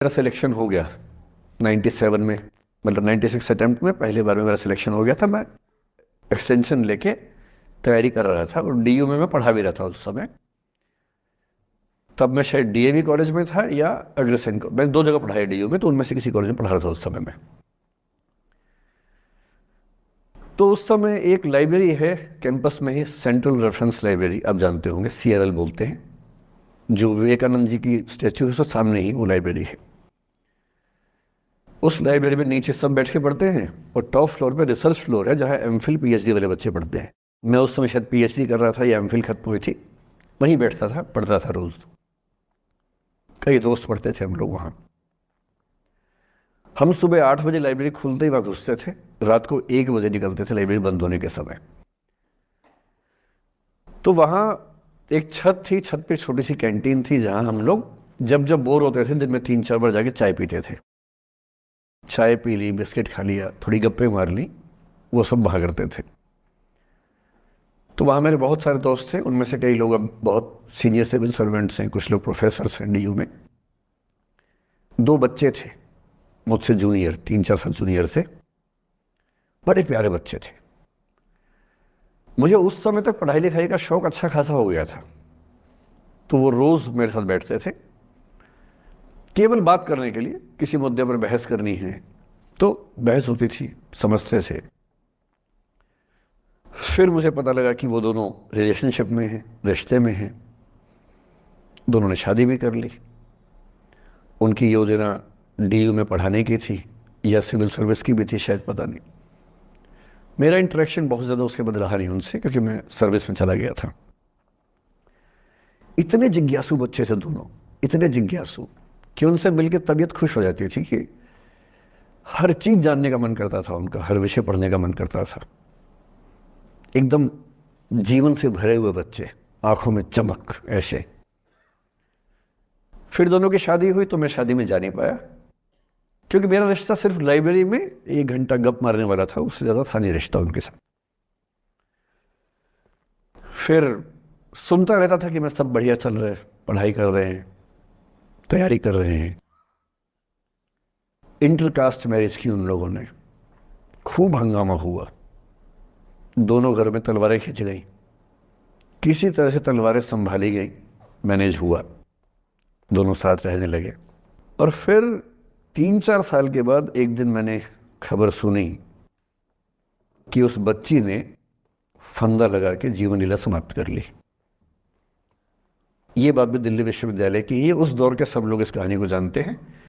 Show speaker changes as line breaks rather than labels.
मेरा सिलेक्शन हो गया 97 में, मतलब 96 अटेम्प्ट में पहली बार में मेरा सिलेक्शन हो गया था। मैं एक्सटेंशन लेके तैयारी कर रहा था और डीयू में मैं पढ़ा भी रहा था उस समय। तब मैं शायद डीएवी कॉलेज में था या अग्रसेन को, मैं दो जगह पढ़ा है डीयू में, तो उनमें से किसी कॉलेज में पढ़ा रहा था उस समय में। तो उस समय एक लाइब्रेरी है कैंपस में ही, सेंट्रल रेफरेंस लाइब्रेरी, आप जानते होंगे, सीआरएल बोलते हैं, जो विवेकानंद जी की स्टैच्यू है उसके सामने ही वो लाइब्रेरी है। उस लाइब्रेरी में नीचे सब बैठ के पढ़ते हैं और टॉप फ्लोर पे रिसर्च फ्लोर है जहाँ एमफिल पीएचडी वाले बच्चे पढ़ते हैं। मैं उस समय शायद पीएचडी कर रहा था या एमफिल खत्म हुई थी, वहीं बैठता था, पढ़ता था रोज। कई दोस्त पढ़ते थे हम लोग वहाँ। हम सुबह 8 बजे लाइब्रेरी खुलते ही वहाँ घुसते थे, रात को 1 बजे निकलते थे लाइब्रेरी बंद होने के समय। तो वहाँ एक छत थी, छत पे छोटी सी कैंटीन थी जहाँ हम लोग जब जब बोर होते थे दिन में 3-4 बार जाके चाय पीते थे। चाय पी ली, बिस्किट खा लिया, थोड़ी गप्पे मार ली, वो सब वहाँ करते थे। तो वहाँ मेरे बहुत सारे दोस्त थे, उनमें से कई लोग अब बहुत सीनियर सिविल सर्वेंट्स हैं, कुछ लोग प्रोफेसर्स हैं डीयू में। दो बच्चे थे मुझसे जूनियर, 3-4 साल जूनियर थे, बड़े प्यारे बच्चे थे। मुझे उस समय तक पढ़ाई लिखाई का शौक अच्छा खासा हो गया था, तो वो रोज मेरे साथ बैठते थे केवल बात करने के लिए, किसी मुद्दे पर बहस करनी है तो बहस होती थी, समझते थे। फिर मुझे पता लगा कि वो दोनों रिलेशनशिप में हैं, रिश्ते में हैं, दोनों ने शादी भी कर ली। उनकी योजना डीयू में पढ़ाने की थी या सिविल सर्विस की भी थी शायद, पता नहीं। मेरा इंटरेक्शन बहुत ज़्यादा उसके बाद रहा नहीं उनसे, क्योंकि मैं सर्विस में चला गया था। इतने जिज्ञासु बच्चे थे दोनों, इतने जिज्ञासु कि उनसे मिलकर तबीयत खुश हो जाती थी, कि हर चीज़ जानने का मन करता था उनका, हर विषय पढ़ने का मन करता था। एकदम जीवन से भरे हुए बच्चे, आंखों में चमक ऐसे। फिर दोनों की शादी हुई तो मैं शादी में जा नहीं पाया, क्योंकि मेरा रिश्ता सिर्फ लाइब्रेरी में 1 घंटा गप मारने वाला था, उससे ज़्यादा था नहीं रिश्ता उनके साथ। फिर सुनता रहता था कि मैं सब बढ़िया चल रहा है, पढ़ाई कर रहे हैं, तैयारी कर रहे हैं। इंटरकास्ट मैरिज की उन लोगों ने, खूब हंगामा हुआ, दोनों घर में तलवारें खिंच गई, किसी तरह से तलवारें संभाली गई, मैनेज हुआ, दोनों साथ रहने लगे। और फिर 3-4 साल के बाद एक दिन मैंने खबर सुनी कि उस बच्ची ने फंदा लगा के जीवन लीला समाप्त कर ली। ये बात भी दिल्ली विश्वविद्यालय की, ये उस दौर के सब लोग इस कहानी को जानते हैं।